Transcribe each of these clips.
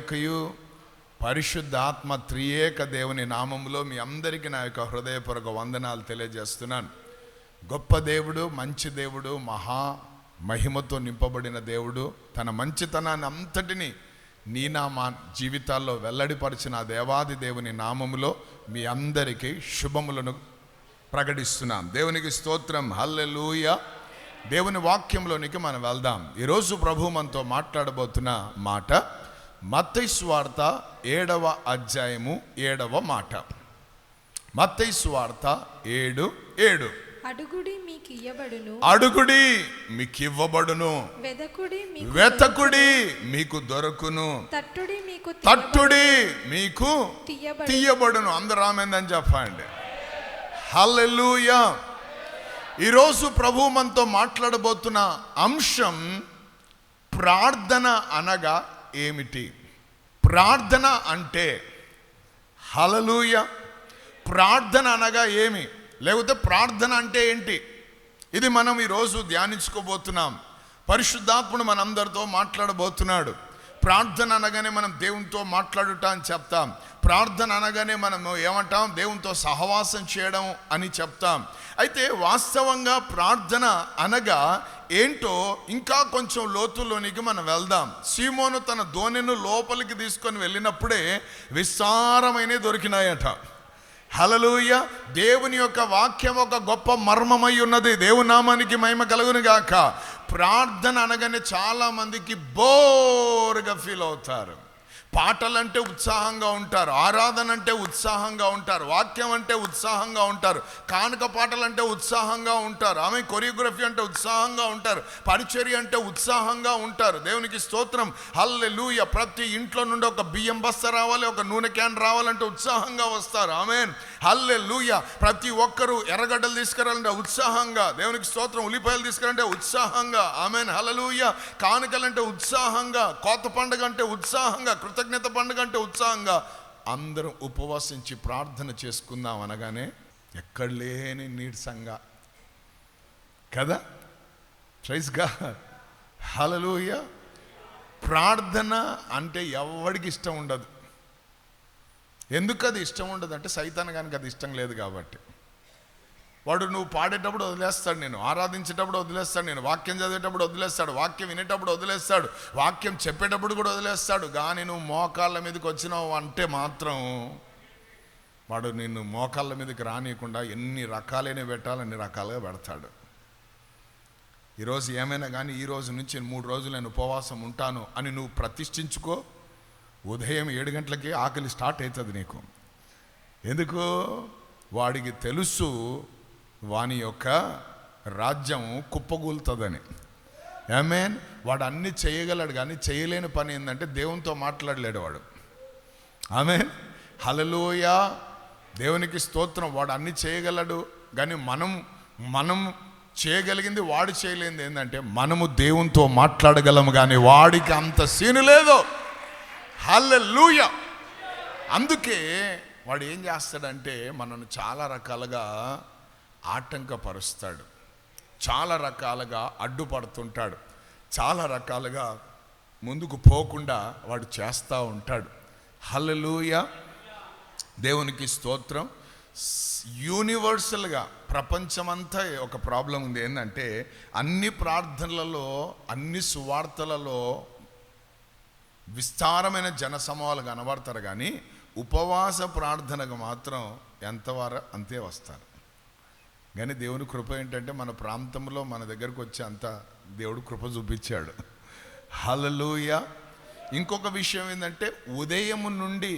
యొక్కయు పరిశుద్ధ ఆత్మ త్రియేక దేవుని నామములో మీ అందరికీ నా యొక్క హృదయపూర్వక వందనాలు తెలియజేస్తున్నాను. గొప్ప దేవుడు, మంచి దేవుడు, మహా మహిమతో నింపబడిన దేవుడు, తన మంచితనాన్ని అంతటిని మా జీవితాల్లో వెల్లడిపరిచిన దేవాది దేవుని నామములో మీ అందరికీ శుభములను ప్రకటిస్తున్నాం. దేవునికి స్తోత్రం, హల్లెలూయా. దేవుని వాక్యంలోనికి మనం వెళ్దాం. ఈరోజు ప్రభు మనతో మాట్లాడబోతున్న మాట మత్తయి సువార్త 7వ అధ్యాయము 7వ మాట. మత్తయి సువార్త 7:7. అడుగుడి మీకు ఇయ్యబడును, అడుగుడి మీకు ఇవ్వబడును, వెతకుడి మీకు దొరుకును, తట్టుడి మీకు తీయబడును. అందరూ ఆమేన్ చెప్పండి. హల్లెలూయా. ఈరోజు ప్రభు మనతో మాట్లాడబోతున్న అంశం ప్రార్థన అనగా ఏమిటి? ప్రార్థన అంటే హల్లెలూయా. ప్రార్థన అనగా ఏమి, లేకపోతే ప్రార్థన అంటే ఏంటి? ఇది మనం ఈరోజు ధ్యానించుకోబోతున్నాం. పరిశుద్ధాత్ముడు మనందరితో మాట్లాడబోతున్నాడు. ప్రార్థన అనగానే మనం దేవునితో మాట్లాడుట అని చెప్తాం. ప్రార్థన అనగానే మనం ఏమంటాం? దేవునితో సహవాసం చేయడం అని చెప్తాం. అయితే వాస్తవంగా ప్రార్థన అనగా ఏంటో ఇంకా కొంచెం లోతుల్లోనికి మనం వెళ్దాం. సీమోను తన దోణిను లోపలికి తీసుకొని వెళ్ళినప్పుడే విస్తారమైన దొరికినాయట. హల్లెలూయా. దేవుని యొక్క వాక్యం ఒక గొప్ప మర్మమై ఉన్నది. దేవుని నామానికి మహిమ కలుగును గాక. ప్రార్థన అనగానే చాలా మందికి బోర్గా ఫీల్ అవుతారు. పాటలంటే ఉత్సాహంగా ఉంటారు, ఆరాధన అంటే ఉత్సాహంగా ఉంటారు, వాక్యం అంటే ఉత్సాహంగా ఉంటారు, కానుక పాటలు అంటే ఉత్సాహంగా ఉంటారు, ఆమె కొరియోగ్రఫీ అంటే ఉత్సాహంగా ఉంటారు, పరిచర్య అంటే ఉత్సాహంగా ఉంటారు. దేవునికి స్తోత్రం, హల్లెలూయా. ప్రతి ఇంట్లో నుండి ఒక బియ్యం బస్తా రావాలి, ఒక నూనె క్యాన్ రావాలంటే ఉత్సాహంగా వస్తారు. ఆమేన్, హల్లెలూయా. ప్రతి ఒక్కరూ ఎర్రగడ్డలు తీసుకురావాలంటే ఉత్సాహంగా, దేవునికి స్తోత్రం, ఉల్లిపాయలు తీసుకురాలంటే ఉత్సాహంగా. ఆమేన్, హల్లెలూయా. కానుకలంటే ఉత్సాహంగా, కోత పండుగ అంటే ఉత్సాహంగా, కృతజ్ఞత పండుగ అంటే ఉత్సాహంగా అందరం ఉపవాసించి ప్రార్థన చేసుకుందాం అనగానే ఎక్కడ లేని నీరసంగా కదా. ప్రైజ్ గాడ్, హల్లెలూయా. ప్రార్థన అంటే ఎవరికి ఇష్టం ఉండదు. ఎందుకు అది ఇష్టం ఉండదు అంటే సైతాన్ గానికి అది ఇష్టం లేదు కాబట్టి. వాడు నువ్వు పాడేటప్పుడు వదిలేస్తాడు, నేను ఆరాధించేటప్పుడు వదిలేస్తాడు, నేను వాక్యం చదివేటప్పుడు వదిలేస్తాడు, వాక్యం వినేటప్పుడు వదిలేస్తాడు, వాక్యం చెప్పేటప్పుడు కూడా వదిలేస్తాడు. కానీ నువ్వు మోకాళ్ళ మీదకి వచ్చినావు అంటే మాత్రం వాడు నిన్ను మోకాళ్ళ మీదకి రానియకుండా ఎన్ని రకాలైన పెట్టాలి అన్ని రకాలుగా పెడతాడు. ఈరోజు ఏమైనా కానీ ఈ రోజు నుంచి 3 రోజులు నేను ఉపవాసం ఉంటాను అని నువ్వు ప్రతిష్ఠించుకో. ఉదయం 7 గంటలకి ఆకలి స్టార్ట్ అవుతుంది నీకు. ఎందుకు? వాడికి తెలుసు వాని యొక్క రాజ్యం కుప్పగూలుతుందని. ఆమేన్. వాడు అన్ని చేయగలడు, కానీ చేయలేని పని ఏంటంటే దేవునితో మాట్లాడలేడు వాడు. ఆమేన్, హల్లెలూయా. దేవునికి స్తోత్రం. వాడు అన్ని చేయగలడు, కానీ మనం చేయగలిగింది వాడు చేయలేనిది ఏంటంటే మనము దేవునితో మాట్లాడగలము, కానీ వాడికి అంత సీను లేదు. హల్లెలూయా. అందుకే వాడు ఏం చేస్తాడంటే మనను చాలా రకాలుగా ఆటంకపరుస్తాడు, చాలా రకాలుగా అడ్డుపడుతుంటాడు, చాలా రకాలుగా ముందుకు పోకుండా వాడు చేస్తూ ఉంటాడు. హల్లెలూయా. దేవునికి స్తోత్రం. యూనివర్సల్గా ప్రపంచమంతా ఒక ప్రాబ్లం ఉంది. ఏంటంటే అన్ని ప్రార్థనలలో, అన్ని సువార్తలలో విస్తారమైన జనసమూహాలు కనబడతారు, కానీ ఉపవాస ప్రార్థనకు మాత్రం ఎంతవారు అంతే వస్తారు. కానీ దేవుని కృప ఏంటంటే మన ప్రాంతంలో మన దగ్గరకు వచ్చి అంత దేవుడు కృప చూపించాడు. హల్లెలూయా. ఇంకొక విషయం ఏంటంటే ఉదయం నుండి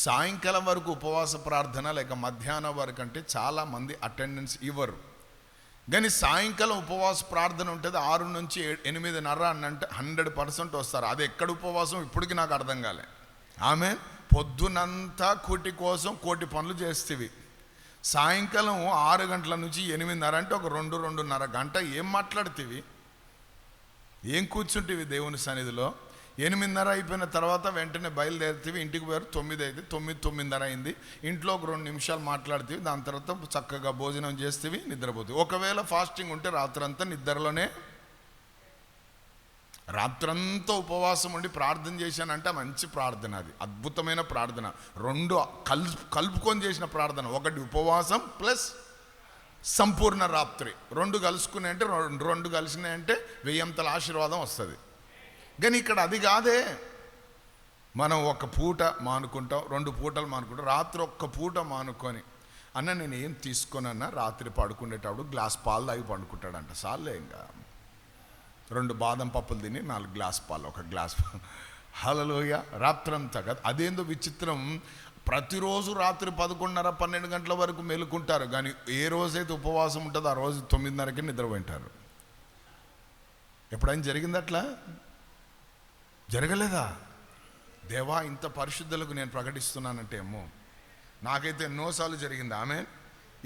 సాయంకాలం వరకు ఉపవాస ప్రార్థన లేక మధ్యాహ్నం వరకు అంటే చాలామంది అటెండెన్స్ ఇవ్వరు. కానీ సాయంకాలం ఉపవాస ప్రార్థన ఉంటుంది 6 నుంచి 8:30 అని అంటే 100% వస్తారు. అది ఎక్కడ ఉపవాసం ఇప్పటికీ నాకు అర్థం కాలే. ఆమె పొద్దునంతా కోటి కోసం కోటి పనులు చేస్తేవి, సాయంకాలం 6 గంటల నుంచి 8:30 అంటే ఒక 2-2:30 గంట ఏం మాట్లాడుతీవి, ఏం కూర్చుంటేవి దేవుని సన్నిధిలో. 8:30 అయిపోయిన తర్వాత వెంటనే బయలుదేరుతీవి, ఇంటికి పోయారు 9 అయితే 9-9:30 అయింది, ఇంట్లో ఒక 2 నిమిషాలు మాట్లాడుతీవి, దాని తర్వాత చక్కగా భోజనం చేస్తేవి, నిద్రపోతీవి. ఒకవేళ ఫాస్టింగ్ ఉంటే రాత్రంతా నిద్రలోనే రాత్రంతా ఉపవాసం ఉండి ప్రార్థన చేశానంటే మంచి ప్రార్థన, అది అద్భుతమైన ప్రార్థన. రెండు కలుపుకొని చేసిన ప్రార్థన, ఒకటి ఉపవాసం ప్లస్ సంపూర్ణ రాత్రి. రెండు కలుసుకున్నాయంటే రెండు కలిసినాయంటే 1000 ఆశీర్వాదం వస్తుంది. కానీ ఇక్కడ అది కాదే. మనం ఒక పూట మానుకుంటాం, 2 పూటలు మానుకుంటాం. రాత్రి ఒక్క పూట మానుకొని అన్న నేను ఏం తీసుకోనన్నా రాత్రి పడుకునేటప్పుడు గ్లాస్ పాలు తాగి పండుకుంటాడంట. సార్లే ఇంకా 2 బాదం పప్పులు తిని 4 గ్లాస్ పాలు, 1 గ్లాస్ పాలు. హల్లెలూయా. రాత్రంతా కదా. అదేందో విచిత్రం, ప్రతిరోజు రాత్రి 11:30-12 గంటల వరకు మేలుకుంటారు, కానీ ఏ రోజైతే ఉపవాసం ఉంటుందో ఆ రోజు 9:30కి నిద్రపోయింటారు. ఎప్పుడైనా జరిగింది అట్లా? జరగలేదా? దేవా, ఇంత పరిశుద్ధులకు నేను ప్రకటిస్తున్నానంటే ఏమో, నాకైతే ఎన్నోసార్లు జరిగింది. ఆమెన్.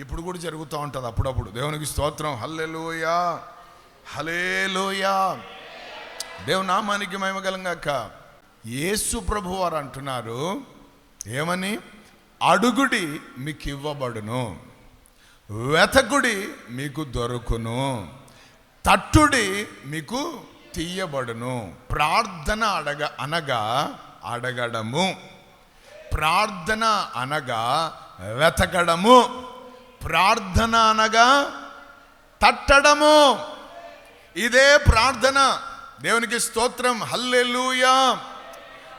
ఇప్పుడు కూడా జరుగుతూ ఉంటుంది అప్పుడప్పుడు. దేవునికి స్తోత్రం. హల్లెలూయా, హల్లెలూయా. దేవుని నామానికి మహిమ కలుగాక. యేసు ప్రభు వారు అంటున్నారు ఏమని? అడుగుడి మీకు ఇవ్వబడును, వెతకుడి మీకు దొరుకును, తట్టుడి మీకు తీయబడును. ప్రార్థన అనగా అడగడము, ప్రార్థన అనగా వెతకడము, ప్రార్థన అనగా తట్టడము. ఇదే ప్రార్థన. దేవునికి స్తోత్రం. హల్లెలూయా.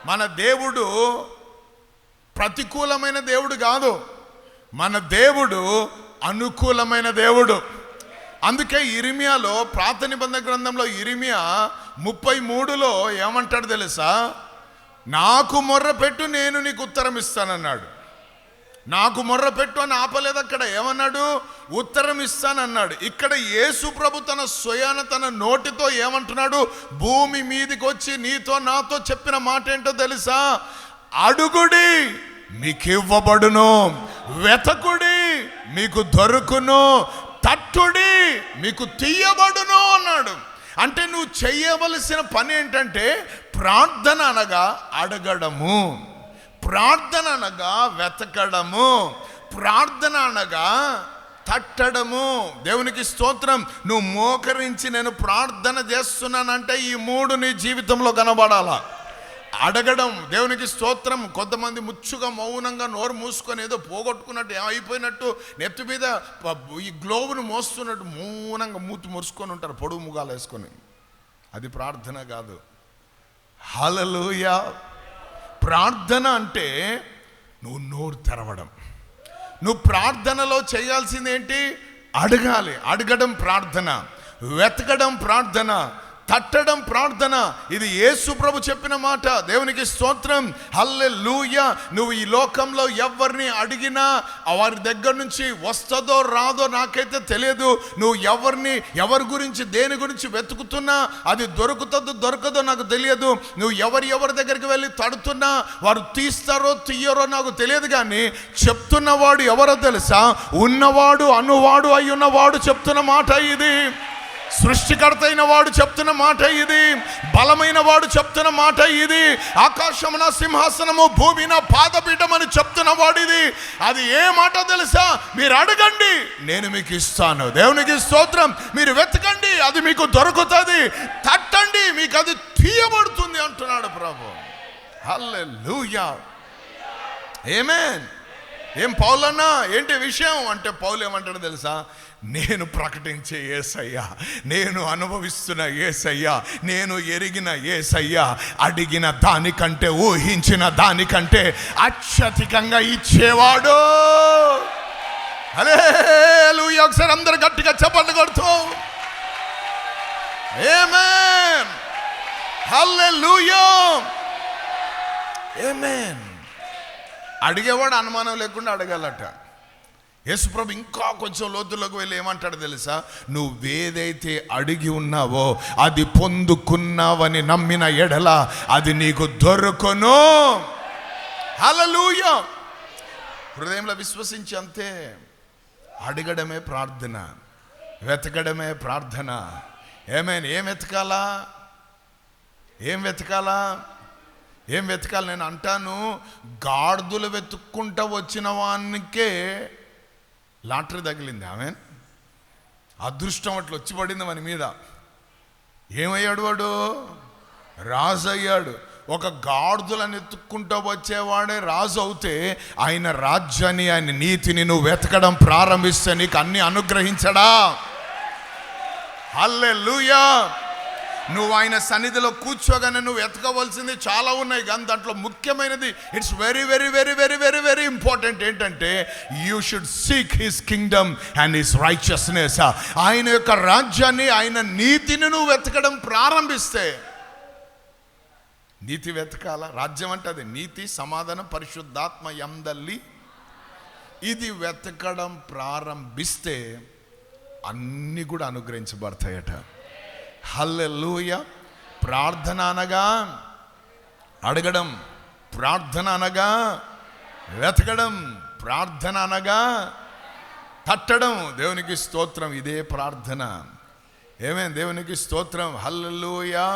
మన దేవుడు ప్రతికూలమైన దేవుడు కాదు, మన దేవుడు అనుకూలమైన దేవుడు. అందుకే ఇర్మియాలో, పాత నిబంధన గ్రంథంలో ఇర్మియా 33లో ఏమంటాడు తెలుసా? నాకు మొర్ర పెట్టు, నేను నీకు ఉత్తరం ఇస్తానన్నాడు. నాకు మొర్ర పెట్టు అని ఆపలేదు అక్కడ. ఏమన్నాడు? ఉత్తరం ఇస్తానన్నాడు. ఇక్కడ యేసు ప్రభు తన స్వయాన తన నోటితో ఏమంటున్నాడు? భూమి మీదికి వచ్చి నీతో నాతో చెప్పిన మాట ఏంటో తెలుసా? అడుగుడి మీకు ఇవ్వబడును, వెతకుడి మీకు దొరుకును, తట్టుడి మీకు తీయబడును అన్నాడు. అంటే నువ్వు చెయ్యవలసిన పని ఏంటంటే ప్రార్థన అనగా అడగడము, ప్రార్థన అనగా వెతకడము, ప్రార్థన అనగా తట్టడము. దేవునికి స్తోత్రం. నువ్వు మోకరించి నేను ప్రార్థన చేస్తున్నానంటే ఈ 3 నీ జీవితంలో కనబడాలా. అడగడం, దేవునికి స్తోత్రం. కొంతమంది ముచ్చుగా మౌనంగా నోరు మూసుకొని ఏదో పోగొట్టుకున్నట్టు, ఏమైపోయినట్టు నెత్తి మీద ఈ గ్లోబును మోస్తున్నట్టు మౌనంగా మూతి మురుసుకొని ఉంటారు, పొడుగు ముగాలు వేసుకొని. అది ప్రార్థన కాదు. హల్లెలూయా. ప్రార్థన అంటే నువ్వు నోరు తెరవడం. నువ్వు ప్రార్థనలో చేయాల్సింది ఏంటి? అడగాలి. అడగడం ప్రార్థన, వెతకడం ప్రార్థన, తట్టడం ప్రార్థన. ఇది యేసు ప్రభు చెప్పిన మాట. దేవునికి స్తోత్రం. హల్లెలూయా. నువ్వు ఈ లోకంలో ఎవరిని అడిగినా వారి దగ్గర నుంచి వస్తుందో రాదో నాకైతే తెలియదు. నువ్వు ఎవరి గురించి దేని గురించి వెతుకుతున్నా అది దొరకదో నాకు తెలియదు. నువ్వు ఎవరి దగ్గరికి వెళ్ళి తడుతున్నా వారు తీస్తారో తీయరో నాకు తెలియదు. కానీ చెప్తున్నవాడు ఎవరో తెలుసా? ఉన్నవాడు అనువాడు అయి ఉన్నవాడు చెప్తున్న మాట ఇది. సృష్టికర్త అయిన వాడు చెప్తున్న మాట ఇది. బలమైన వాడు చెప్తున్న మాట ఇది. ఆకాశమున సింహాసనము, భూమిన పాదపీఠమని చెప్తున్న వాడు ఇది. అది ఏ మాట తెలుసా? మీరు అడగండి నేను మీకు ఇస్తాను. దేవునికి స్తోత్రం. మీరు వెతకండి అది మీకు దొరుకుతుంది, తట్టండి మీకు అది తీయబడుతుంది అంటున్నాడు ప్రభు. హల్లెలూయా. ఆమేన్. ఏం పౌలన్నా ఏంటి విషయం అంటే, పౌలు ఏమంటాడు తెలుసా? నేను ప్రకటించే యేసయ్య, నేను అనుభవిస్తున్న యేసయ్య, నేను ఎరిగిన యేసయ్య అడిగిన దానికంటే ఊహించిన దానికంటే అత్యధికంగా ఇచ్చేవాడు. హల్లెలూయా. ఒకసారి అందరు గట్టిగా చప్పట్లు కొడుతూ ఆమేన్. హల్లెలూయా. ఆమేన్. అడిగేవాడు అనుమానం లేకుండా అడగాలట. యేసుప్రభు ఇంకా కొంచెం లోతుల్లోకి వెళ్ళి ఏమంటాడు తెలుసా? నువ్వేదైతే అడిగి ఉన్నావో అది పొందుకున్నావని నమ్మిన ఎడల అది నీకు దొరుకును. హల్లెలూయా. హృదయంలో విశ్వసించి అంతే. అడగడమే ప్రార్థన, వెతకడమే ప్రార్థన. ఆమేన్. ఏం వెతకాలి? నేను అంటాను, గాడిదలు వెతుక్కుంటా వచ్చిన వానికే లాటరీ తగిలింది. ఆమేన్. అదృష్టం అట్లా వచ్చి పడింది మన మీద. ఏమయ్యాడు వాడు? రాజు అయ్యాడు. ఒక గాడిదలను ఎత్తుక్కుంటూ వచ్చేవాడే రాజు అవుతే, ఆయన రాజ్యాన్ని, ఆయన నీతిని నువ్వు వెతకడం ప్రారంభిస్తే నీకు అన్ని అనుగ్రహించడా. హల్లెలూయా. నువ్వు ఆయన సన్నిధిలో కూర్చోగానే నువ్వు వెతకవలసింది చాలా ఉన్నాయి, కానీ దాంట్లో ముఖ్యమైనది, it's very very very very very very important ఏంటంటే, you should seek his kingdom and his righteousness. ఆయన యొక్క రాజ్యాన్ని, ఆయన నీతిని నువ్వు వెతకడం ప్రారంభిస్తే, నీతి వెతకాల. రాజ్యం అంటే అది నీతి, సమాధానం, పరిశుద్ధాత్మ యందలి. ఇది వెతకడం ప్రారంభిస్తే అన్నీ కూడా అనుగ్రహించబడతాయట. హల్లెలూయా. ప్రార్థన అనగా అడగడం, ప్రార్థన అనగా వెతకడం, ప్రార్థన అనగా తట్టడం. దేవునికి స్తోత్రం. ఇదే ప్రార్థన. ఏమేం దేవునికి స్తోత్రం. హల్లెలూయా.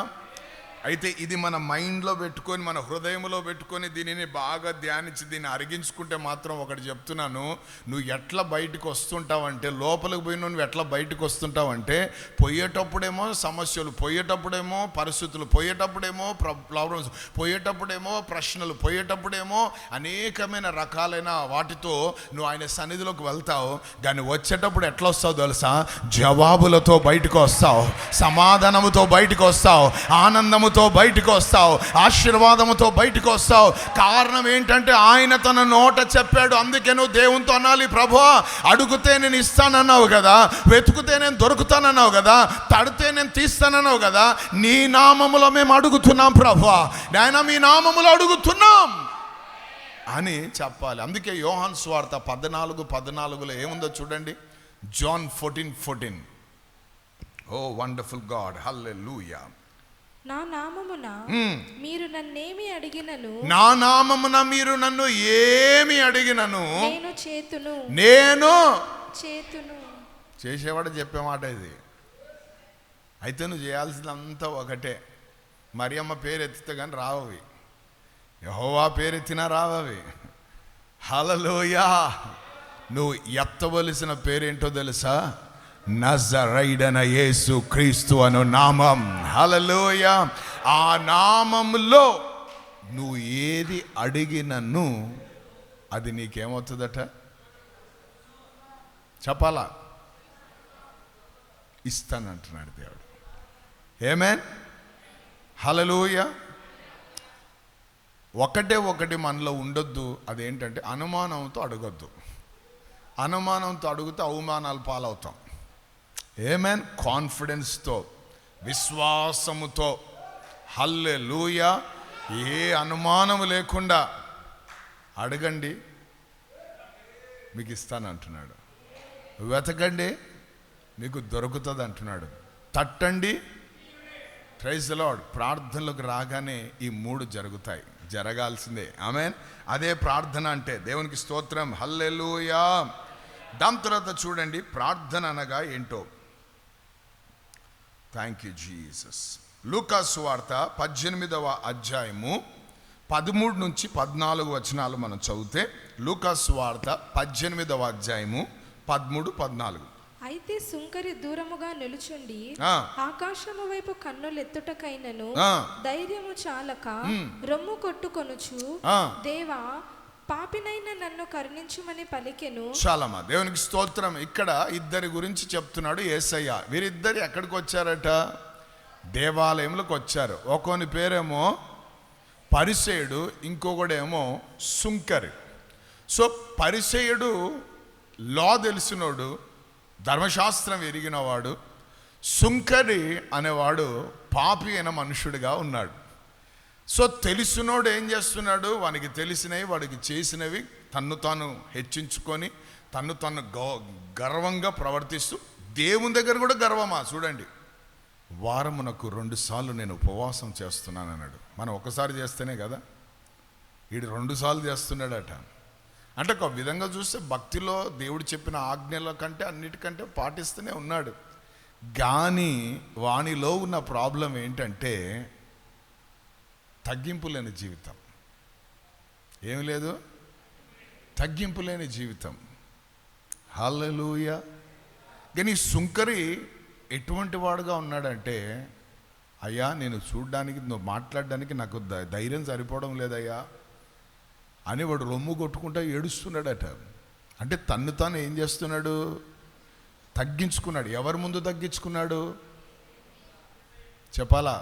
అయితే ఇది మన మైండ్లో పెట్టుకొని, మన హృదయంలో పెట్టుకొని, దీనిని బాగా ధ్యానించి దీన్ని అరిగించుకుంటే మాత్రం ఒకటి చెప్తున్నాను, నువ్వు ఎట్లా బయటకు వస్తుంటావంటే, లోపలికి పోయి నువ్వు ఎట్లా బయటకు వస్తుంటావంటే, పోయేటప్పుడేమో సమస్యలు, పోయేటప్పుడేమో పరిస్థితులు, పోయేటప్పుడేమో ప్రాబ్లమ్స్, పోయేటప్పుడేమో ప్రశ్నలు, పోయేటప్పుడేమో అనేకమైన రకాలైన వాటితో నువ్వు ఆయన సన్నిధిలోకి వెళ్తావు. కానీ వచ్చేటప్పుడు ఎట్లా వస్తావు తెలుసా? జవాబులతో బయటకు వస్తావు, సమాధానముతో బయటకు వస్తావు, ఆనందము బయటకు వస్తావు, ఆశీర్వాదముతో బయటకు వస్తావు. కారణం ఏంటంటే ఆయన తన నోట చెప్పాడు. అందుకే నువ్వు దేవునితో అనాలి, ప్రభువా అడుగుతే నేను ఇస్తానన్నావు కదా, వెతుకుతే నేను దొరుకుతానన్నావు కదా, తడితే నేను తీస్తానన్నావు కదా, నీ నామములో మేము అడుగుతున్నాం ప్రభువా, నాయన మీ నామములో అడుగుతున్నాం అని చెప్పాలి. అందుకే యోహాను సువార్త 14:14 ఏముందో చూడండి. జాన్ 14:14. ఓ వండర్ఫుల్ గాడ్. హల్లెలూయా. నా నామమున మీరు నన్నేమి అడిగినను, నా నామమున మీరు నన్ను ఏమి అడిగినను నేను చేతును, నేను చేతును. చేసేవాడు చెప్పే మాట ఇది. అయితే నువ్వు చేయాల్సిందంతా ఒకటే. మరియమ్మ పేరు ఎత్తితే కానీ రావవి, యెహోవా పేరు ఎత్తినా రావవి. హల్లెలూయా. నువ్వు ఎత్తవలసిన పేరేంటో తెలుసా? నజరైడన యేసు క్రీస్తు అను నామం. హల్లెలూయా. ఆ నామంలో నువ్వు ఏది అడిగినను అది నీకేమవుతుందట చెప్పాలా? ఇస్తానంటున్నాడు దేవుడు. ఆమేన్. హల్లెలూయా. ఒకటి మనలో ఉండొద్దు. అదేంటంటే అనుమానంతో అడగొద్దు. అనుమానంతో అడిగితే అవమానాలు పాలవుతాం. ఆమేన్. కాన్ఫిడెన్స్తో, విశ్వాసముతో, హల్లెలూయా, ఏ అనుమానము లేకుండా అడగండి, మీకు ఇస్తానంటున్నాడు. వెతకండి, మీకు దొరుకుతుంది అంటున్నాడు. తట్టండి. Praise the Lord. ప్రార్థనలకు రాగానే ఈ 3 జరుగుతాయి, జరగాల్సిందే. ఆమేన్. అదే ప్రార్థన అంటే. దేవునికి స్తోత్రం. హల్లెలూయా. దాని తర్వాత చూడండి ప్రార్థన అనగా ఏంటో. Thank you Jesus. లూకా సువార్త 18వ అధ్యాయము 13-14 వచనాలు మనం చదివితే, లూకా సువార్త 18వ అధ్యాయము 13-14. అయితే సుంకరి దూరముగా నిలుచుండి ఆకాశము వైపు కన్నులెత్తుటకైనను ధైర్యము చాలక రొమ్ము కొట్టుకొనుచు, దేవా పాపినైన నన్ను కరుణించుమని పలికెను. చాలమ్మా. దేవునికి స్తోత్రం. ఇక్కడ ఇద్దరి గురించి చెప్తున్నాడు యేసయ్య. వీరిద్దరు ఎక్కడికి వచ్చారట? దేవాలయంలోకి వచ్చారు. ఒకని పేరేమో పరిసయ్యుడు, ఇంకొకడేమో సుంకరి. సో పరిసయ్యుడు లా తెలిసినోడు, ధర్మశాస్త్రం ఎరిగినవాడు. సుంకరి అనేవాడు పాపి అయిన మనుషుడిగా ఉన్నాడు. సో తెలిసినోడు ఏం చేస్తున్నాడు? వానికి తెలిసినవి, వాడికి చేసినవి తన్ను తాను హెచ్చించుకొని, తన్ను తాను గర్వంగా ప్రవర్తిస్తూ, దేవుని దగ్గర కూడా గర్వమా చూడండి. వారమునకు 2 సార్లు నేను ఉపవాసం చేస్తున్నాను అన్నాడు. మనం ఒకసారి చేస్తేనే కదా, వీడు 2 సార్లు చేస్తున్నాడట. అంటే ఒక విధంగా చూస్తే భక్తిలో దేవుడు చెప్పిన ఆజ్ఞల కంటే అన్నిటికంటే పాటిస్తూనే ఉన్నాడు. కానీ వానిలో ఉన్న ప్రాబ్లం ఏంటంటే తగ్గింపు లేని జీవితం. ఏమి లేదు, తగ్గింపు లేని జీవితం. హల్లెలూయా. కానీ సుంకరి ఎటువంటి వాడుగా ఉన్నాడంటే, అయ్యా నేను చూడ్డానికి, నువ్వు మాట్లాడడానికి నాకు ధైర్యం సరిపోవడం లేదయ్యా అని వాడు రొమ్ము కొట్టుకుంటా ఏడుస్తున్నాడట. అంటే తన్ను తాను ఏం చేస్తున్నాడు? తగ్గించుకున్నాడు. ఎవరి ముందు తగ్గించుకున్నాడు చెప్పాలా?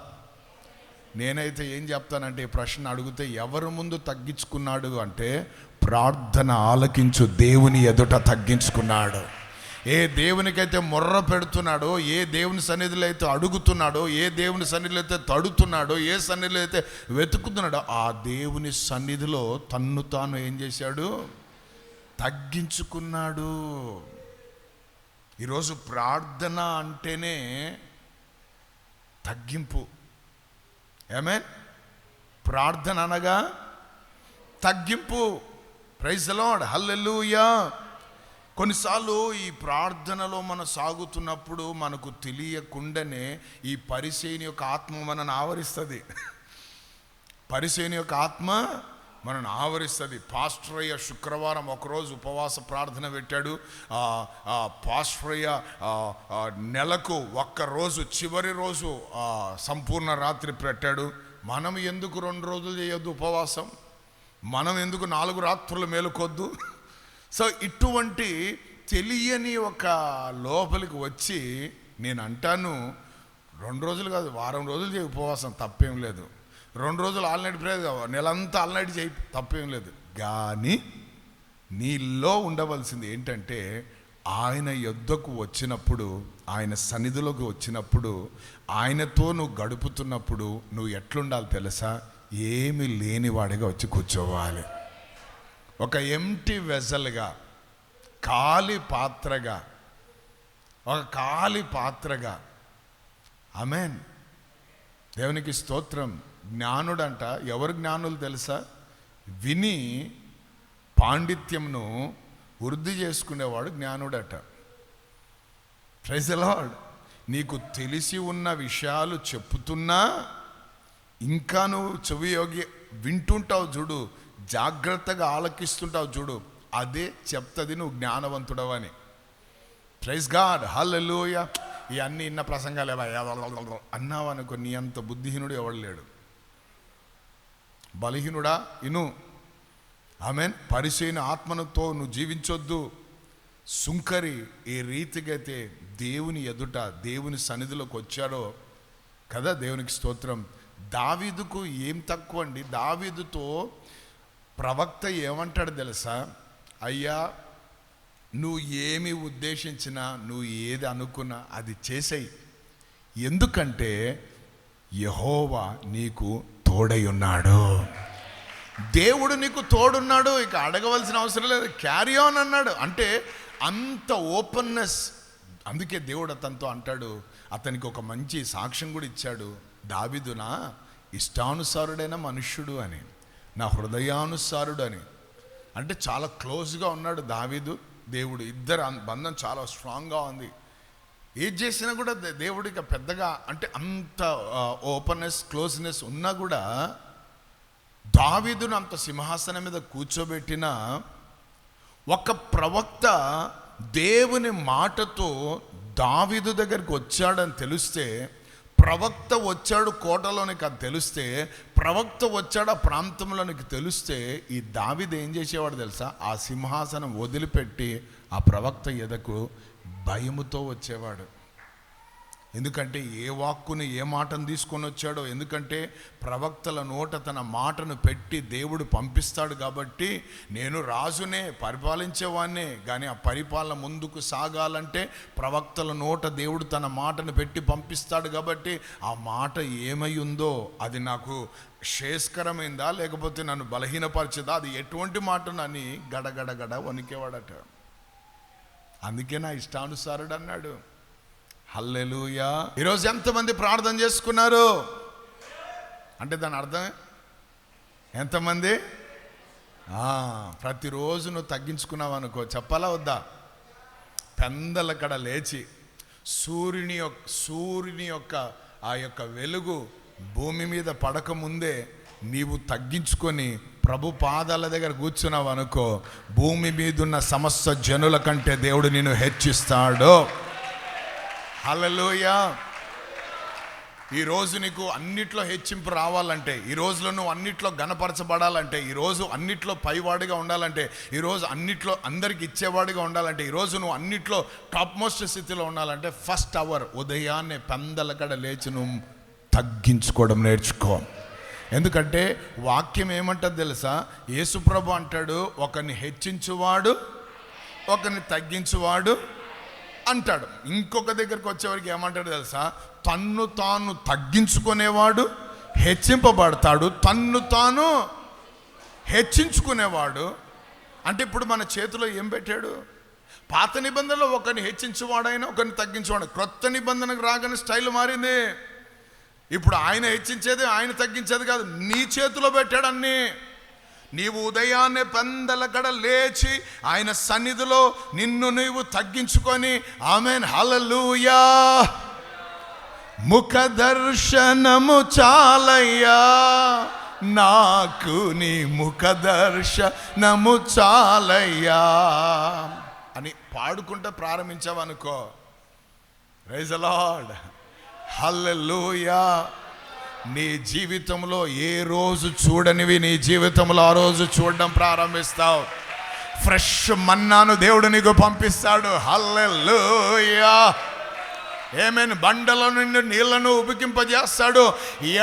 నేనైతే ఏం చెప్తానంటే, ఈ ప్రశ్న అడిగితే ఎవరి ముందు తగ్గించుకున్నాడు అంటే, ప్రార్థన ఆలకించు దేవుని ఎదుట తగ్గించుకున్నాడు. ఏ దేవునికైతే మొర్ర పెడుతున్నాడో, ఏ దేవుని సన్నిధిలో అయితే అడుగుతున్నాడో, ఏ దేవుని సన్నిధిలో అయితే తడుతున్నాడో, ఏ సన్నిధిలో అయితే వెతుకుతున్నాడో, ఆ దేవుని సన్నిధిలో తన్ను తాను ఏం చేశాడు? తగ్గించుకున్నాడు. ఈరోజు ప్రార్థన అంటేనే తగ్గింపు. ఆమేన్. ప్రార్థన అనగా తగ్గింపు. ప్రైజ్ ది లార్డ్, హల్లెలూయా. కొన్నిసార్లు ఈ ప్రార్థనలో మనం సాగుతున్నప్పుడు మనకు తెలియకుండానే ఈ పరిసేని యొక్క ఆత్మ మనను ఆవరిస్తుంది. పరిసేని యొక్క ఆత్మ మనను ఆవరిస్తుంది. పాస్టరయ్య శుక్రవారం ఒకరోజు ఉపవాస ప్రార్థన పెట్టాడు. పాస్టరయ్య నెలకు ఒక్కరోజు, చివరి రోజు సంపూర్ణ రాత్రి పెట్టాడు. మనం ఎందుకు 2 రోజులు చేయొద్దు ఉపవాసం? మనం ఎందుకు 4 రాత్రులు మేలుకొద్దు? సో ఇటువంటి తెలియని ఒక లోపలికి వచ్చి నేను అంటాను, 2 రోజులు కాదు, వారం రోజులు చేయి ఉపవాసం, తప్పేం లేదు. 2 రోజులు ఆల్నైట్ ప్రేయర్ కావు, నెలంతా ఆల్నైట్ చేయి, తప్పేం లేదు. కానీ నీలో ఉండవలసింది ఏంటంటే, ఆయన యొద్దకు వచ్చినప్పుడు, ఆయన సన్నిధిలోకి వచ్చినప్పుడు, ఆయనతో నువ్వు గడుపుతున్నప్పుడు నువ్వు ఎట్లుండాలి తెలుసా? ఏమీ లేనివాడిగా వచ్చి కూర్చోవాలి. ఒక ఎంటీ వెజల్గా, ఖాళీ పాత్రగా, ఒక ఖాళీ పాత్రగా. ఆమేన్. దేవునికి స్తోత్రం. జ్ఞానుడంట. ఎవరు జ్ఞానులు తెలుసా? విని పాండిత్యంను వృద్ధి చేసుకునేవాడు జ్ఞానుడట. Praise the lord. నీకు తెలిసి ఉన్న విషయాలు చెప్పుతున్నా ఇంకా నువ్వు చెవియోగి వింటుంటావు చూడు, జాగ్రత్తగా ఆలకిస్తుంటావు చూడు, అదే చెప్తుంది నువ్వు జ్ఞానవంతుడవని. ప్రైజ్ గాడ్, హల్లెలూయా. ఇవన్నీ ఇన్న ప్రసంగాలు అన్నావు అనుకో, నీ అంత బుద్ధిహీనుడు ఎవడు లేడు. బలహీనుడా ఇను. ఆమేన్. పరిశీలన ఆత్మనుతో నువ్వు జీవించొద్దు. సుంకరి ఏ రీతికైతే దేవుని ఎదుట, దేవుని సన్నిధిలోకి వచ్చాడో కదా, దేవునికి స్తోత్రం. దావీదుకు ఏం తక్కువ అండి? దావీదుతో ప్రవక్త ఏమంటాడు తెలుసా? అయ్యా, నువ్వు ఏమి ఉద్దేశించినా, నువ్వు ఏది అనుకున్నా అది చేసేయి, ఎందుకంటే యెహోవా నీకు తోడై ఉన్నాడు. దేవుడు నీకు తోడున్నాడు, ఇక అడగవలసిన అవసరం లేదు, క్యారీ ఆన్ అన్నాడు. అంటే అంత ఓపెన్నెస్. అందుకే దేవుడు అతనితో అంటాడు, అతనికి ఒక మంచి సాక్ష్యం కూడా ఇచ్చాడు. దావీదు నా ఇష్టానుసారుడైన మనుష్యుడు అని, నా హృదయానుసారుడు అని. అంటే చాలా క్లోజ్గా ఉన్నాడు దావీదు, దేవుడు. ఇద్దరు బంధం చాలా స్ట్రాంగ్గా ఉంది. ఏది చేసినా కూడా దేవుడికి పెద్దగా, అంటే అంత ఓపెన్నెస్, క్లోజ్నెస్ ఉన్నా కూడా దావీదును అంత సింహాసనం మీద కూర్చోబెట్టిన ఒక ప్రవక్త దేవుని మాటతో దావీదు దగ్గరికి వచ్చాడని తెలిస్తే, ప్రవక్త వచ్చాడు కోటలోనికి అని తెలిస్తే, ప్రవక్త వచ్చాడు ఆ ప్రాంతంలోనికి తెలిస్తే, ఈ దావీదు ఏం చేసేవాడు తెలుసా? ఆ సింహాసనం వదిలిపెట్టి ఆ ప్రవక్త ఎదకు భయముతో వచ్చేవాడు. ఎందుకంటే ఏ వాక్కుని, ఏ మాటను తీసుకొని వచ్చాడో, ఎందుకంటే ప్రవక్తల నోట తన మాటను పెట్టి దేవుడు పంపిస్తాడు కాబట్టి. నేను రాజునే, పరిపాలించేవాడినే, కానీ ఆ పరిపాలన ముందుకు సాగాలంటే ప్రవక్తల నోట దేవుడు తన మాటను పెట్టి పంపిస్తాడు కాబట్టి, ఆ మాట ఏమై ఉందో అది నాకు శ్రేయస్కరమైందా లేకపోతే నన్ను బలహీనపరిచేదా, అది ఎటువంటి మాటనని గడగడగడ వణికేవాడట. అందుకే నా ఇష్టానుసారుడు అన్నాడు. హల్లెలూయా. ఈరోజు ఎంతమంది ప్రార్థన చేసుకున్నారు అంటే దాని అర్థం ఎంతమంది? ప్రతిరోజు నువ్వు తగ్గించుకున్నావు అనుకో, చెప్పాలా వద్దా? పెందల కడ లేచి సూర్యుని యొక్క ఆ యొక్క వెలుగు భూమి మీద పడక ముందే నీవు తగ్గించుకొని ప్రభు పాదాల దగ్గర కూర్చున్నావు అనుకో, భూమి మీదున్న సమస్త జనుల కంటే దేవుడు నిన్ను హెచ్చిస్తాడు. హల్లెలూయా. ఈరోజు నీకు అన్నిట్లో హెచ్చింపు రావాలంటే, ఈ రోజులో నువ్వు అన్నిట్లో గణపరచబడాలంటే, ఈరోజు అన్నిట్లో పైవాడిగా ఉండాలంటే, ఈరోజు అన్నిట్లో అందరికి ఇచ్చేవాడిగా ఉండాలంటే, ఈరోజు నువ్వు అన్నిట్లో టాప్ మోస్ట్ స్థితిలో ఉండాలంటే ఫస్ట్ అవర్ ఉదయాన్నే పెందలకడ లేచి నువ్వు తగ్గించుకోవడం నేర్చుకో. ఎందుకంటే వాక్యం ఏమంటుంది తెలుసా? యేసుప్రభు అంటాడు, ఒకరిని హెచ్చించువాడు ఒకరిని తగ్గించువాడు అంటాడు. ఇంకొక దగ్గరికి వచ్చేవారికి ఏమంటాడు తెలుసా? తన్ను తాను తగ్గించుకునేవాడు హెచ్చింపబడతాడు, తన్ను తాను హెచ్చించుకునేవాడు. అంటే ఇప్పుడు మన చేతిలో ఏం పెట్టాడు? పాత నిబంధనలో ఒకరిని హెచ్చించేవాడైనా ఒకరిని తగ్గించేవాడు. క్రొత్త నిబంధనకు రాగానే స్టైల్ మారింది. ఇప్పుడు ఆయన హెచ్చించేది ఆయన తగ్గించేది కాదు, నీ చేతిలో పెట్టాడు అన్నీ. నీవు ఉదయాన్నే పెందలకడ లేచి ఆయన సన్నిధిలో నిన్ను నీవు తగ్గించుకొని ఆమేన్ హల్లెలూయా, ముఖ దర్శనము చాలయ్యా, నాకు నీ ముఖ దర్శనము చాలయ్యా అని పాడుకుంటూ ప్రారంభించావనుకో, ప్రైజ్ ది లార్డ్, హల్లెలూయా, నీ జీవితంలో ఏ రోజు చూడనివి నీ జీవితంలో ఆ రోజు చూడడం ప్రారంభిస్తావు. ఫ్రెష్ మన్నాను దేవుడు నీకు పంపిస్తాడు. హల్లెలూయా, ఆమేన్. బండల నుండి నీళ్లను ఉబికింపజేస్తాడు.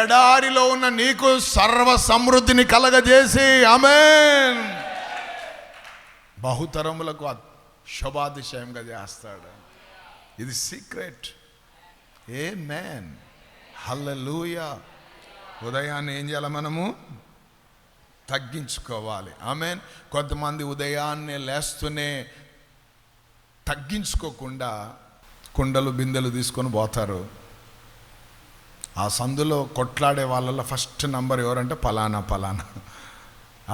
ఎడారిలో ఉన్న నీకు సర్వ సమృద్ధిని కలగజేసి ఆమేన్ బహుతరములకు శుభాతిశయంగా చేస్తాడు. ఇది సీక్రెట్. ఆమేన్ హల్లెలూయా. ఉదయాన్నే ఏం చేయాలి? మనము తగ్గించుకోవాలి. ఆమేన్. కొంతమంది ఉదయాన్నే లేస్తూనే తగ్గించుకోకుండా కుండలు బిందెలు తీసుకొని పోతారు. ఆ సందులో కొట్లాడే వాళ్ళలో ఫస్ట్ నంబర్ ఎవరంటే పలానా పలానా.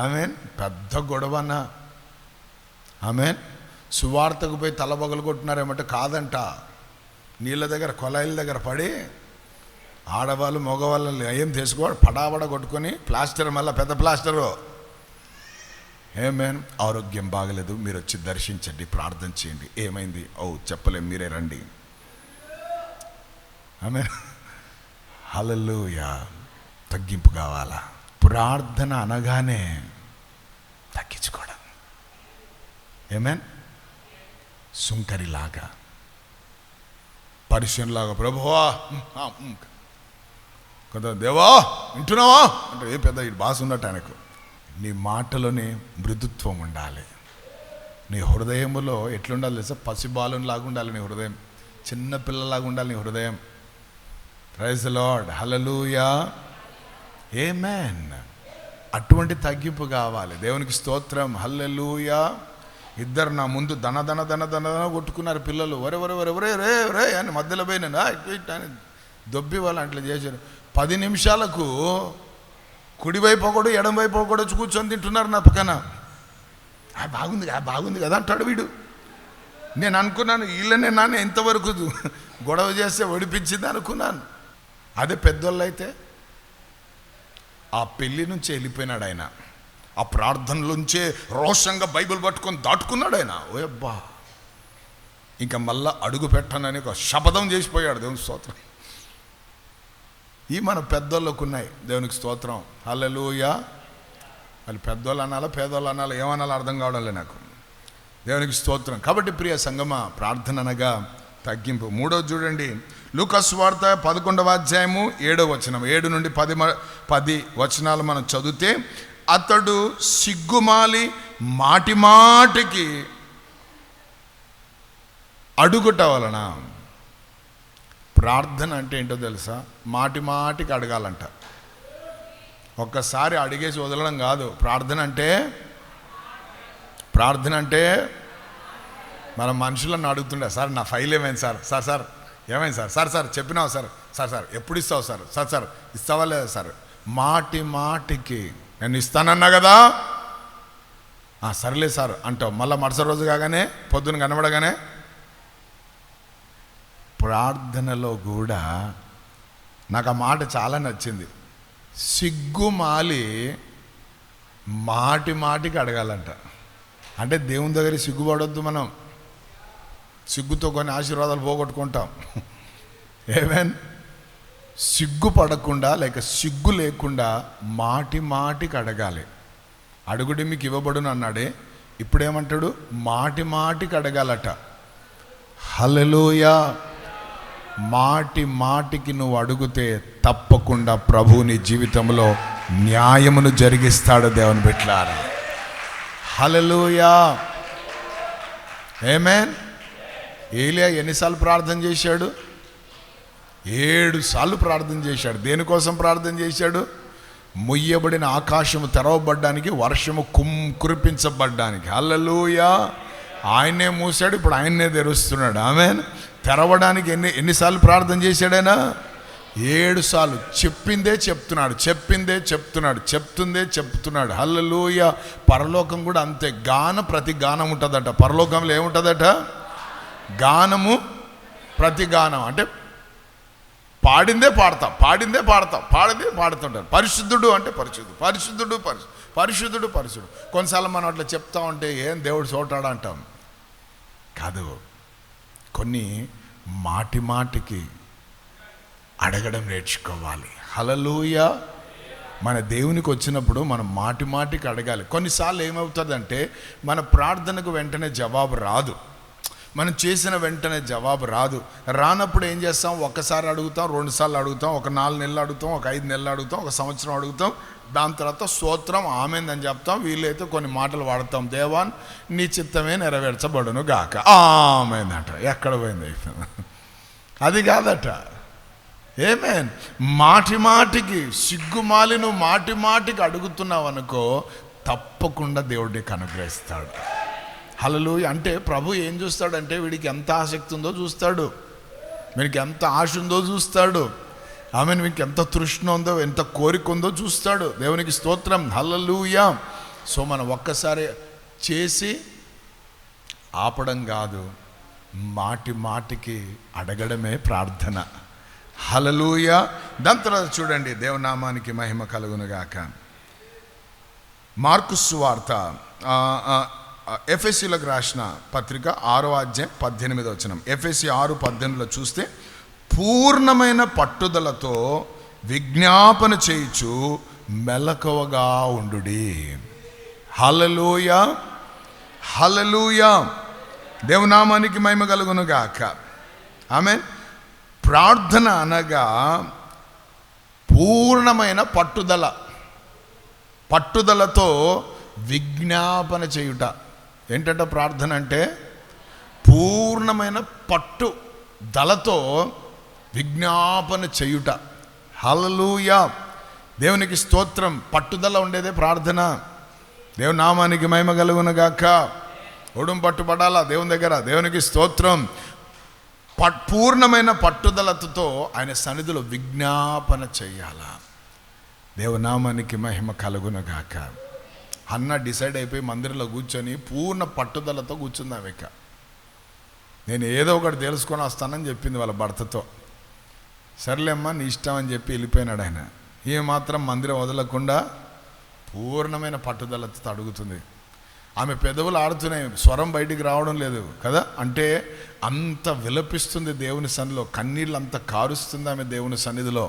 ఆమేన్. పెద్ద గొడవన. ఆమేన్. సువార్తకు పోయి తలబొగలు కొట్టినారేమంటే కాదంట, నీళ్ళ దగ్గర కొలాయిల దగ్గర పడి ఆడవాళ్ళు మగవాళ్ళు ఏం చేసుకోవాలి, పడావడ కొట్టుకొని ప్లాస్టర్, మళ్ళీ పెద్ద ప్లాస్టరు. ఆమేన్. ఆరోగ్యం బాగలేదు, మీరు వచ్చి దర్శించండి, ప్రార్థన చేయండి. ఏమైంది? ఓ చెప్పలేం, మీరే రండి. ఆమేన్ హల్లెలూయా. తగ్గింపు కావాలా? ప్రార్థన అనగానే తగ్గించుకోవడం. ఆమేన్. సుంకరిలాగా, పరిశీలనలాగా, ప్రభువా కదా, దేవా వింటున్నావా అంటే ఏ పెద్ద ఇటు బాస్ ఉన్నట్టు ఆయనకు. నీ మాటలోనే మృదుత్వం ఉండాలి. నీ హృదయంలో ఎట్లుండాలి తెలుసా? పసిబాలులాగా ఉండాలి నీ హృదయం, చిన్న పిల్లలాగా ఉండాలి నీ హృదయం. ప్రైజ్ ది లార్డ్, హల్లెలూయా, ఆమేన్. అటువంటి తగ్గింపు కావాలి. దేవునికి స్తోత్రం, హల్లెలూయా. ఇద్దరు నా ముందు దన దన దన దన దన కొట్టుకున్నారు పిల్లలు. వరే రే రే అని మధ్యలో పోయినా దొబ్బి వాళ్ళు అట్లా చేశారు. 10 నిమిషాలకు కుడివైపు ఒకడు ఎడంవైపు ఒకడు వచ్చి కూర్చొని తింటున్నారు నా పక్కన. బాగుంది కదా అంటాడు వీడు. నేను అనుకున్నాను వీళ్ళనే నాన్న ఎంతవరకు గొడవ చేస్తే ఒడిపించింది అనుకున్నాను. అదే పెద్దోళ్ళు అయితే ఆ పెళ్లి నుంచి వెళ్ళిపోయినాడు ఆయన. ఆ ప్రార్థనలోంచే రోషంగా బైబిల్ పట్టుకొని దాటుకున్నాడు ఆయన. ఓ అబ్బా, ఇంకా మళ్ళా అడుగు పెట్టనని ఒక శపథం చేసిపోయాడు. దేవునికి స్తోత్రం. ఈ మన పెద్దోళ్ళకు ఉన్నాయి. దేవునికి స్తోత్రం, హల్లెలూయా. వాళ్ళు పెద్దోళ్ళు అనాలా పేదోళ్ళు అనాలా ఏమనాలో అర్థం కావడంలే నాకు. దేవునికి స్తోత్రం. కాబట్టి ప్రియ సంగమా, ప్రార్థన అనగా తగ్గింపు. మూడోది చూడండి, లూకా సువార్త 11వ అధ్యాయము 7వ వచనం, 7 నుండి 10 వచనాలు మనం చదివితే, అతడు సిగ్గుమాలి మాటి మాటికి అడుగుట వలన. ప్రార్థన అంటే ఏంటో తెలుసా? మాటి మాటికి అడగాలంట. ఒక్కసారి అడిగేసి వదలడం కాదు ప్రార్థన అంటే. మన మనుషులను అడుగుతుండే, సార్ నా ఫైల్ ఏమైంది సార్, సార్ ఏమైంది సార్ చెప్పినావు సార్ ఎప్పుడు ఇస్తావు సార్ ఇస్తావా లేదా సార్? మాటి మాటికి నేను ఇస్తానన్నా కదా, సర్లే సార్ అంటావు. మళ్ళీ మరుసటి రోజు కాగానే పొద్దున కనబడగానే. ప్రార్థనలో కూడా నాకు ఆ మాట చాలా నచ్చింది. సిగ్గుమాలి మాటి మాటికి అడగాలంట. అంటే దేవుని దగ్గర సిగ్గుపడొద్దు. మనం సిగ్గుతో కొన్ని ఆశీర్వాదాలు పోగొట్టుకుంటాం. ఆమేన్. సిగ్గుపడకుండా లేక సిగ్గు లేకుండా మాటికి అడగాలి. అడుగుడి మీకు ఇవ్వబడును అన్నాడే, ఇప్పుడేమంటాడు? మాటికి అడగాలట. హల్లెలూయా. మాటికి నువ్వు అడుగుతే తప్పకుండా ప్రభువు నీ జీవితంలో న్యాయమును జరిగిస్తాడు. దేవుని బిడ్డలారా, హల్లెలూయా, ఆమేన్. ఏలియా ఎన్నిసార్లు ప్రార్థన చేశాడు? 7 సార్లు ప్రార్థన చేశాడు. దేనికోసం ప్రార్థన చేశాడు? ముయ్యబడిన ఆకాశము తెరవబడ్డానికి, వర్షము కురిపించబడ్డానికి. హల్లెలూయా. ఆయనే మూసాడు, ఇప్పుడు ఆయన్నే తెరుస్తున్నాడు. ఆమేన్. తెరవడానికి ఎన్నిసార్లు ప్రార్థన చేశాడైనా? 7 సార్లు. చెప్పిందే చెప్తున్నాడు. హల్లెలూయా. పరలోకం కూడా అంతే. ప్రతి గానం ఉంటుందట. పరలోకంలో ఏముంటుందట? గానము ప్రతి గానం. అంటే పాడిందే పాడుతుంటారు. పరిశుద్ధుడు అంటే పరిశుద్ధుడు. కొన్నిసార్లు మనం అట్లా చెప్తా ఉంటే ఏం దేవుడు చోటాడు అంటాం. కాదు, కొన్ని మాటికి అడగడం నేర్చుకోవాలి. హల్లెలూయా. మన దేవునికి వచ్చినప్పుడు మనం మాటికి అడగాలి. కొన్నిసార్లు ఏమవుతుందంటే మన ప్రార్థనకు వెంటనే జవాబు రాదు. మనం చేసిన వెంటనే జవాబు రానప్పుడు ఏం చేస్తాం? ఒక్కసారి అడుగుతాం, 2 సార్లు అడుగుతాం, ఒక 4 నెలలు అడుగుతాం, ఒక 5 నెలలు అడుగుతాం, ఒక సంవత్సరం అడుగుతాం. దాని తర్వాత స్తోత్రం ఆమేన్ చెప్తాం. వీలైతే కొన్ని మాటలు వాడతాం. దేవా నీ చిత్తమే నెరవేర్చబడును గాక, ఆమేన్ అంట. ఎక్కడ పోయింది? అది కాదట. ఆమేన్. మాటికి సిగ్గుమాలి నువ్వు మాటికి అడుగుతున్నావు అనుకో, తప్పకుండా దేవుడు నీకు అనుగ్రహిస్తాడు. హల్లెలూయా. అంటే ప్రభు ఏం చూస్తాడంటే వీడికి ఎంత ఆసక్తి ఉందో చూస్తాడు, వీడికి ఎంత ఆశ ఉందో చూస్తాడు. ఆమెను మీకు ఎంత తృష్ణ ఉందో, ఎంత కోరిక ఉందో చూస్తాడు. దేవునికి స్తోత్రం. హల్లెలూయా. సో మనం ఒక్కసారి చేసి ఆపడం కాదు, మాటికి అడగడమే ప్రార్థన. హల్లెలూయా. దాని తర్వాత చూడండి, దేవునామానికి మహిమ కలుగునుగాక. మార్కు సువార్త ఎఫెసీలకు రాసిన పత్రిక 6వ అధ్యాయం 18వ వచనం. ఎఫెసీ 6:18లో చూస్తే, పూర్ణమైన పట్టుదలతో విజ్ఞాపన చేయుచు మెలకువగా ఉండుడి. హల్లెలూయా. దేవునామానికి మహిమ కలుగును గాక. ఆమేన్. ప్రార్థన అనగా పూర్ణమైన పట్టుదలతో విజ్ఞాపన చేయుట. ఏంటంటే ప్రార్థన అంటే పూర్ణమైన పట్టుదలతో విజ్ఞాపన చేయుట. హల్లెలూయా. దేవునికి స్తోత్రం. పట్టుదల ఉండేదే ప్రార్థన. దేవుని నామానికి మహిమ కలుగును గాక. ఒడుం పట్టుబడాలా దేవుని దగ్గర. దేవునికి స్తోత్రం. పూర్ణమైన పట్టుదలతో ఆయన సన్నిధిలో విజ్ఞాపన చెయ్యాలా. దేవుని నామానికి మహిమ కలుగును గాక. అన్న డిసైడ్ అయిపోయి మందిరంలో కూర్చొని పూర్ణ పట్టుదలతో కూర్చుందాం. ఇక నేను ఏదో ఒకటి తెలుసుకొని వస్తానని చెప్పింది వాళ్ళ భర్తతో. సర్లేమ్మా నీ ఇష్టం అని చెప్పి వెళ్ళిపోయినాడు ఆయన. ఏ మాత్రం మందిరం వదలకుండా పూర్ణమైన పట్టుదలతో అడుగుతుంది. ఆమె పెదవులు ఆడుతున్నాయి, స్వరం బయటికి రావడం లేదు కదా. అంటే అంత విలపిస్తుంది దేవుని సన్నిధిలో, కన్నీళ్ళు అంత కారుస్తుంది ఆమె దేవుని సన్నిధిలో.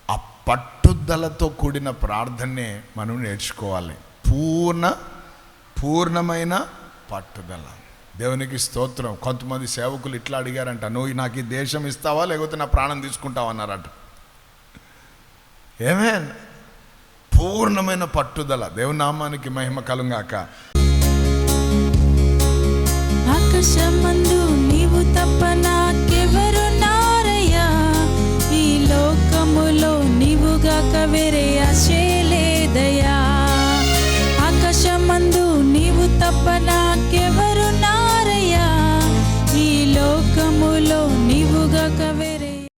ఆ పట్టుదలతో కూడిన ప్రార్థనే మనం నేర్చుకోవాలి. పూర్ణమైన పట్టుదల. దేవునికి స్తోత్రం. కొంతమంది సేవకులు ఇట్లా అడిగారంట, నువ్వు నాకు ఈ దేశం ఇస్తావా లేకపోతే నా ప్రాణం తీసుకుంటావా అన్నారట. ఆమేన్. పూర్ణమైన పట్టుదల. దేవుని నామానికి మహిమ కలుగాక. ఆకాశమందు నీవు తప్ప